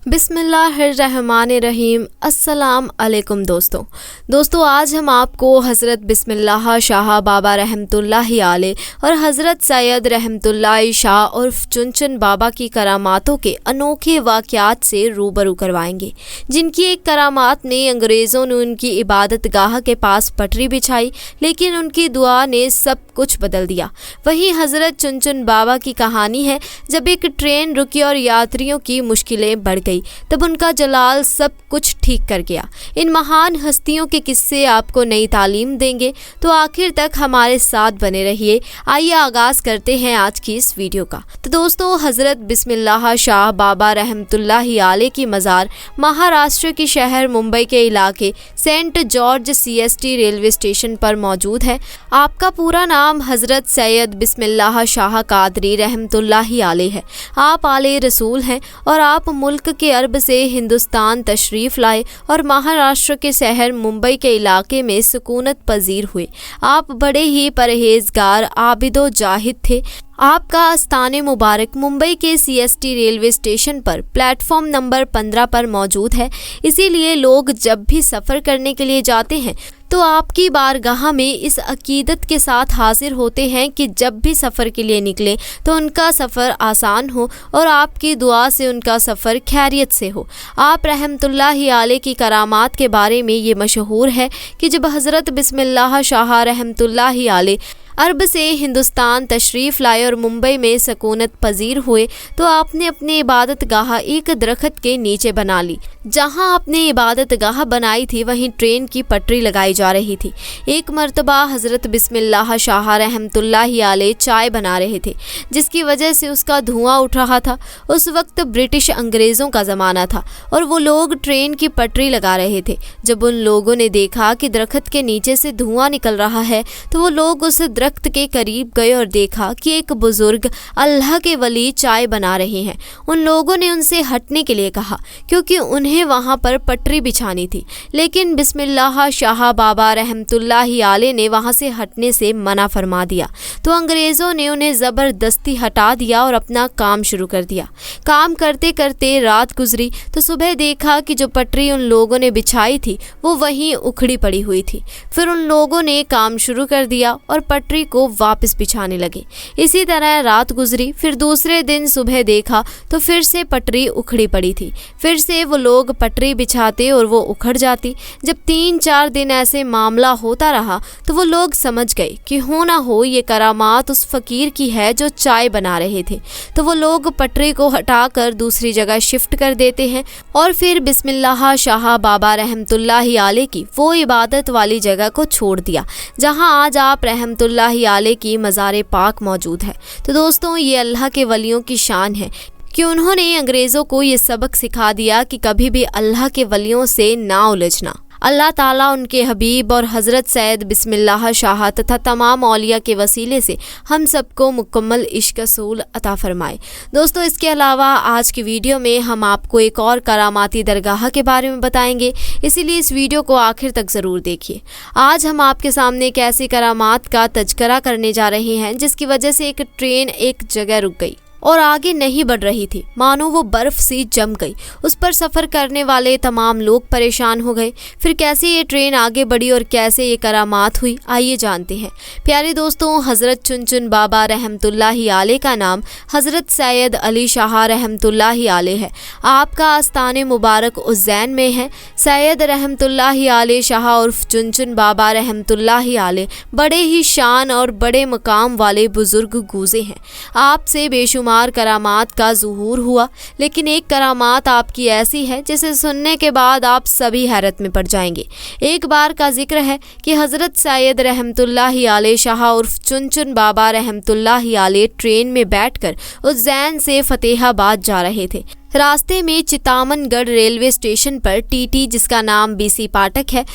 बिस्मिल्लाहिर्रहमानिर्रहीम। अस्सलाम अलैकुम दोस्तों आज हम आपको हज़रत बिस्मिल्लाह शाह बाबा रहमतुल्लाहि अलैह और हज़रत सैयद रहमतुल्लाहि शाह उर्फ चुनचुन बाबा की करामातों के अनोखे वाक़यात से रूबरू करवाएंगे, जिनकी एक करामात में अंग्रेज़ों ने उनकी इबादत गाह के पास पटरी बिछाई, लेकिन उनकी दुआ ने सब कुछ बदल दिया। वहीं हज़रत चुनचुन बाबा की कहानी है, जब एक ट्रेन रुकी और यात्रियों की मुश्किलें बढ़ गई, तब उनका जलाल सब कुछ ठीक कर गया। इन महान हस्तियों के किस्से आपको नई तालीम देंगे, तो आखिर तक हमारे साथ बने रहिए। आइए आगाज करते हैं आज की इस वीडियो का। तो दोस्तों, हज़रत बिस्मिल्लाह शाह बाबा रहमतुल्लाहि अलैह की मज़ार महाराष्ट्र के शहर मुंबई के इलाके Saint George CST railway station पर मौजूद है। आपका पूरा नाम हज़रत सैयद बिस्मिल्लाह शाह कादरी रहमतुल्लाहि अलैह है। आप आले रसूल हैं और आप मुल्क के अरब से हिंदुस्तान तशरीफ़ लाए और महाराष्ट्र के शहर मुंबई के इलाके में सुकूनत पजीर हुए। आप बड़े ही परहेजगार आबिदो जाहिद थे। आपका आस्थान मुबारक मुंबई के CST रेलवे स्टेशन पर प्लेटफॉर्म नंबर 15 पर मौजूद है। इसीलिए लोग जब भी सफ़र करने के लिए जाते हैं तो आपकी बारगाह में इस अकीदत के साथ हाजिर होते हैं कि जब भी सफ़र के लिए निकलें तो उनका सफ़र आसान हो और आपकी दुआ से उनका सफ़र खैरियत से हो। आप रहमतुल्लाहि अलैह की करामात के बारे में ये मशहूर है कि जब हज़रत बिस्मिल्लाह शाह रहमतुल्लाहि अलैह अरब से हिंदुस्तान तशरीफ़ लाए और मुंबई में सकूनत पजीर हुए, तो आपने अपनी इबादत गाह एक दरख्त के नीचे बना ली। जहां आपने इबादत गाह बनाई थी वहीं ट्रेन की पटरी लगाई जा रही थी। एक मर्तबा हज़रत बिस्मिल्लाह शाह रहमतुल्लाहि अलैह चाय बना रहे थे, जिसकी वजह से उसका धुआं उठ रहा था। उस वक्त ब्रिटिश अंग्रेज़ों का ज़माना था और वो लोग ट्रेन की पटरी लगा रहे थे। जब उन लोगों ने देखा कि दरख्त के नीचे से धुआं निकल रहा है, तो वो लोग उस दरख्त के करीब गए और देखा कि एक बुजुर्ग अल्लाह के वली चाय बना रहे हैं। उन लोगों ने उनसे हटने के लिए कहा, क्योंकि उन्हें वहां पर पटरी बिछानी थी, लेकिन बिस्मिल्लाह शाह बाबा रहमतुल्लाहि अलैह ने वहां से हटने से मना फरमा दिया। तो अंग्रेज़ों ने उन्हें ज़बरदस्ती हटा दिया और अपना काम शुरू कर दिया। काम करते करते रात गुजरी तो सुबह देखा कि जो पटरी उन लोगों ने बिछाई थी वो वहीं उखड़ी पड़ी हुई थी। फिर उन लोगों ने काम शुरू कर दिया और पटरी को वापस बिछाने लगे। इसी तरह रात गुजरी। फिर दूसरे दिन सुबह देखा तो फिर से पटरी उखड़ी पड़ी थी। फिर से वो लोग पटरी बिछाते और वो उखड़ जाती। जब 3-4 दिन ऐसे मामला होता रहा तो वो लोग समझ गए कि हो ना हो ये करामात उस फकीर की है जो चाय बना रहे थे। तो वो लोग पटरी को हटाकर दूसरी जगह शिफ्ट कर देते हैं और फिर बिस्मिल्लाह शाह बाबा रहमतुल्लाहि अलैह की वो इबादत वाली जगह को छोड़ दिया, जहां आज आप रहमतुल्लाहि अलैह की मज़ार पाक मौजूद है। तो दोस्तों, ये अल्लाह के वलियों की शान है कि उन्होंने अंग्रेज़ों को ये सबक सिखा दिया कि कभी भी अल्लाह के वलियों से ना उलझना। अल्लाह ताला उनके हबीब और हज़रत सैयद बिस्मिल्लाह शाह तथा तमाम औलिया के वसीले से हम सबको मुकम्मल इश्क रसूल अता फरमाए। दोस्तों, इसके अलावा आज की वीडियो में हम आपको एक और करामाती दरगाह के बारे में बताएंगे, इसीलिए इस वीडियो को आखिर तक ज़रूर देखिए। आज हम आपके सामने एक ऐसी करामात का तज़किरा करने जा रहे हैं जिसकी वजह से एक ट्रेन एक जगह रुक गई और आगे नहीं बढ़ रही थी, मानो वो बर्फ सी जम गई। उस पर सफ़र करने वाले तमाम लोग परेशान हो गए। फिर कैसे ये ट्रेन आगे बढ़ी और कैसे ये करामात हुई, आइए जानते हैं। प्यारे दोस्तों, हज़रत चुनचुन बाबा रहमतुल्लाहि अलैह का नाम हज़रत सैयद अली शाह रहमतुल्लाहि अलैह है। आपका आस्थान मुबारक उज्जैन में है। सैयद रहमतुल्लाहि अलैह शाह उर्फ चुनचुन बाबा रहमतुल्लाहि अलैह बड़े ही शान और बड़े मकाम वाले बुजुर्ग गूजे हैं। आपसे बेशुमार करामात का ज़ुहूर हुआ, लेकिन एक करामात आपकी ऐसी है जिसे सुनने के बाद आप सभी हैरत में पड़ जाएंगे। एक बार का जिक्र है कि हज़रत सैयद रहमतुल्लाहि अलैह शाह उर्फ चुनचुन बाबा रहमतुल्लाहि अलैह ट्रेन में बैठकर उज्जैन से फतेहाबाद जा रहे थे। रास्ते में चितामनगढ़ रेलवे स्टेशन पर TT, जिसका नाम BC पाठक है,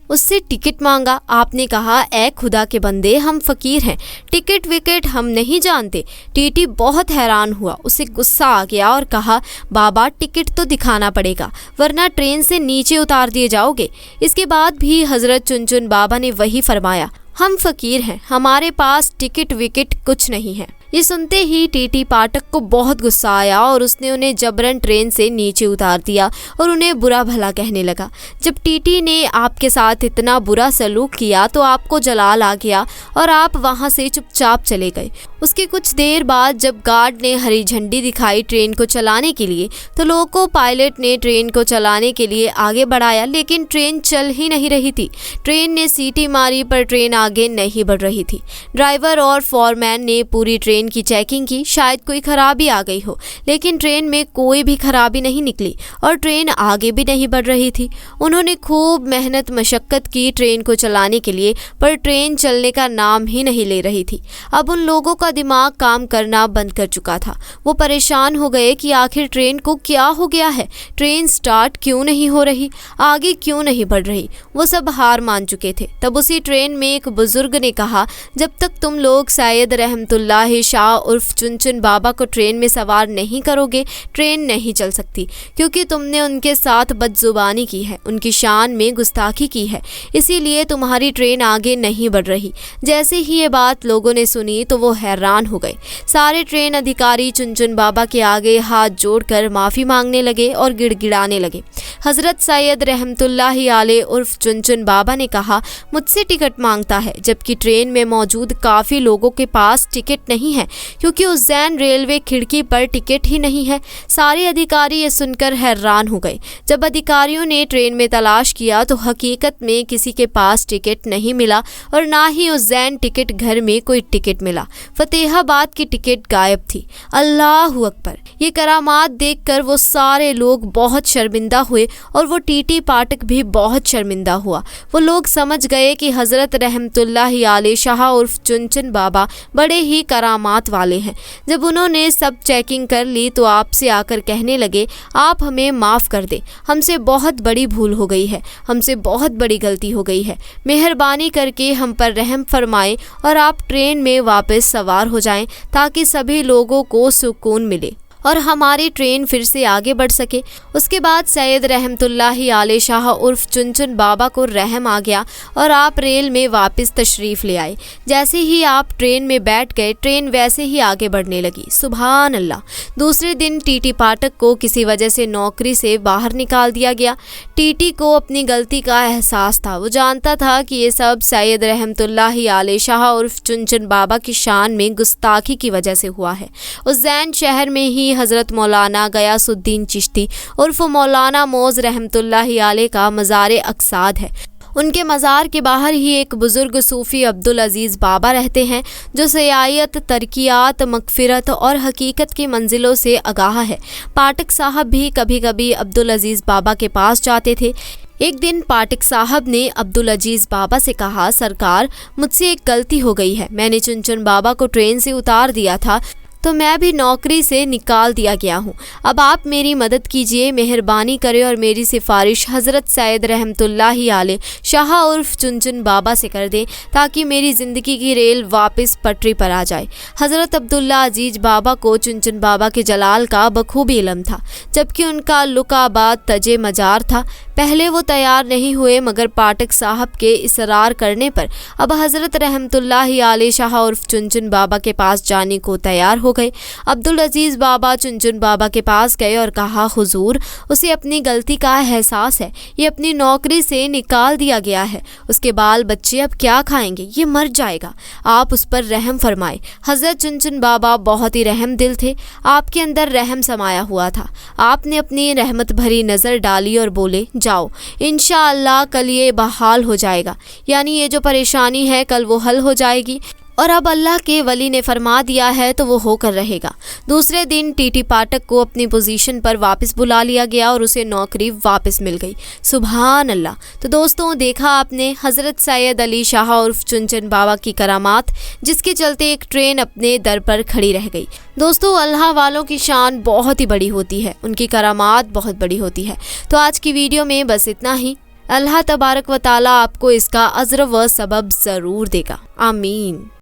उससे टिकट मांगा। आपने कहा, ए खुदा के बंदे, हम फ़कीर हैं, टिकट विकेट हम नहीं जानते। TT बहुत हैरान हुआ, उसे गुस्सा आ गया और कहा, बाबा टिकट तो दिखाना पड़ेगा वरना ट्रेन से नीचे उतार दिए जाओगे। इसके बाद भी हज़रत चुनचुन बाबा ने वही फरमाया, हम फ़कीर हैं, हमारे पास टिकट विकेट कुछ नहीं है। ये सुनते ही टीटी पाठक को बहुत गुस्सा आया और उसने उन्हें जबरन ट्रेन से नीचे उतार दिया और उन्हें बुरा भला कहने लगा। जब टीटी ने आपके साथ इतना बुरा सलूक किया तो आपको जलाल आ गया और आप वहां से चुपचाप चले गए। उसके कुछ देर बाद जब गार्ड ने हरी झंडी दिखाई ट्रेन को चलाने के लिए तो लोको पायलट ने ट्रेन को चलाने के लिए आगे बढ़ाया, लेकिन ट्रेन चल ही नहीं रही थी। ट्रेन ने सीटी मारी पर ट्रेन आगे नहीं बढ़ रही थी। ड्राइवर और फॉरमैन ने पूरी ट्रेन की चेकिंग की, शायद कोई खराबी आ गई हो, लेकिन ट्रेन में कोई भी खराबी नहीं निकली और ट्रेन आगे भी नहीं बढ़ रही थी। उन्होंने खूब मेहनत मशक्कत की ट्रेन को चलाने के लिए, पर ट्रेन चलने का नाम ही नहीं ले रही थी। अब उन लोगों का दिमाग काम करना बंद कर चुका था। वो परेशान हो गए कि आखिर ट्रेन को क्या हो गया है, ट्रेन स्टार्ट क्यों नहीं हो रही, आगे क्यों नहीं बढ़ रही। वो सब हार मान चुके थे। तब उसी ट्रेन में एक बुजुर्ग ने कहा, जब तक तुम लोग सैयद रहमतुल्लाह शाह उर्फ चुनचुन बाबा को ट्रेन में सवार नहीं करोगे, ट्रेन नहीं चल सकती, क्योंकि तुमने उनके साथ बदजुबानी की है, उनकी शान में गुस्ताखी की है, इसीलिए तुम्हारी ट्रेन आगे नहीं बढ़ रही। जैसे ही ये बात लोगों ने सुनी तो वो हैरान हो गए। सारे ट्रेन अधिकारी चुनचुन बाबा के आगे हाथ जोड़कर माफ़ी मांगने लगे और गिड़गिड़ाने लगे। हज़रत सैयद रहमतुल्लाह अलैह उर्फ चुनचुन बाबा ने कहा, मुझसे टिकट मांगता है, जबकि ट्रेन में मौजूद काफ़ी लोगों के पास टिकट नहीं है, क्योंकि उज्जैन रेलवे खिड़की पर टिकट ही नहीं है। सारे अधिकारी ये सुनकर हैरान हो गए। जब अधिकारियों ने ट्रेन में तलाश किया तो हकीकत में किसी के पास टिकट नहीं मिला और ना ही उज्जैन टिकट घर में कोई टिकट मिला। फतेहाबाद की टिकट गायब थी। अल्लाह अकबर। ये करामात देखकर वो सारे लोग बहुत शर्मिंदा हुए और वो टीटी पाठक भी बहुत शर्मिंदा हुआ। वो लोग समझ गए कि हज़रत रहमतुल्लाह अलैह शाह उर्फ चुनचुन बाबा बड़े ही करामात वाले हैं। जब उन्होंने सब चेकिंग कर ली तो आपसे आकर कहने लगे, आप हमें माफ़ कर दें, हमसे बहुत बड़ी भूल हो गई है, हमसे बहुत बड़ी गलती हो गई है, मेहरबानी करके हम पर रहम फरमाएं और आप ट्रेन में वापस सवार हो जाएं ताकि सभी लोगों को सुकून मिले और हमारी ट्रेन फिर से आगे बढ़ सके। उसके बाद सैयद रहमतुल्लाह अलैह शाह उर्फ चुनचुन बाबा को रहम आ गया और आप रेल में वापस तशरीफ़ ले आए। जैसे ही आप ट्रेन में बैठ गए, ट्रेन वैसे ही आगे बढ़ने लगी। सुभान अल्लाह। दूसरे दिन टीटी पाठक को किसी वजह से नौकरी से बाहर निकाल दिया गया। टीटी को अपनी गलती का एहसास था। वो जानता था कि ये सब सैयद रहमतुल्लाह अलैह शाह उर्फ चुनचुन बाबा की शान में गुस्ताखी की वजह से हुआ है। उज्जैन शहर में ही हज़रत मौलाना गयासुद्दीन चिश्ती उर्फ मौलाना मौज रहमतुल्लाह अलैह का मज़ार अक्साद है। उनके मज़ार के बाहर ही एक बुज़ुर्ग सूफ़ी अब्दुल अज़ीज़ बाबा रहते हैं, जो सयायत, तरकियात, मग़फ़िरत और हकीकत की मंजिलों से आगाह है। पाठक साहब भी कभी कभी अब्दुल अज़ीज़ बाबा के पास जाते थे। एक दिन पाठक साहब ने अब्दुल अजीज़ बाबा से कहा, सरकार, मुझसे एक गलती हो गई है। मैंने चुनचुन बाबा को ट्रेन से उतार दिया था तो मैं भी नौकरी से निकाल दिया गया हूँ। अब आप मेरी मदद कीजिए, मेहरबानी करें और मेरी सिफारिश हज़रत सैयद रहमतुल्लाह अलैह शाह उर्फ चुनचुन बाबा से कर दें ताकि मेरी ज़िंदगी की रेल वापस पटरी पर आ जाए। हज़रत अब्दुल्ला अजीज बाबा को चुनचुन बाबा के जलाल का बखूबी इल्म था, जबकि उनका लुकाबाद तजे मजार था। पहले वो तैयार नहीं हुए, मगर पाठक साहब के इसरार करने पर अब हज़रत रहमतुल्लाह अलैह शाह उर्फ चुनचुन बाबा के पास जाने को तैयार हो गए। अब्दुल अजीज़ बाबा चुनचुन बाबा के पास गए और कहा, हुजूर, उसे अपनी गलती का एहसास है, ये अपनी नौकरी से निकाल दिया गया है, उसके बाल बच्चे अब क्या खाएंगे, ये मर जाएगा, आप उस पर रहम फरमाए। हज़रत चुनचुन बाबा बहुत ही रहम दिल थे, आपके अंदर रहम समाया हुआ था। आपने अपनी रहमत भरी नज़र डाली और बोले, जाओ, इंशाअल्लाह कल ये बहाल हो जाएगा, यानी ये जो परेशानी है कल वो हल हो जाएगी और अब अल्लाह के वली ने फरमा दिया है तो वो होकर रहेगा। दूसरे दिन टीटी पाठक को अपनी पोजीशन पर वापस बुला लिया गया और उसे नौकरी वापस मिल गई। सुभान अल्लाह। तो दोस्तों, देखा आपने हज़रत सैयद अली शाह उर्फ चुनचुन बाबा की करामात, जिसके चलते एक ट्रेन अपने दर पर खड़ी रह गई। दोस्तों, अल्लाह वालों की शान बहुत ही बड़ी होती है, उनकी करामात बहुत बड़ी होती है। तो आज की वीडियो में बस इतना ही। अल्लाह तबारक व ताला आपको इसका अज़्र व सबब ज़रूर देगा। आमीन।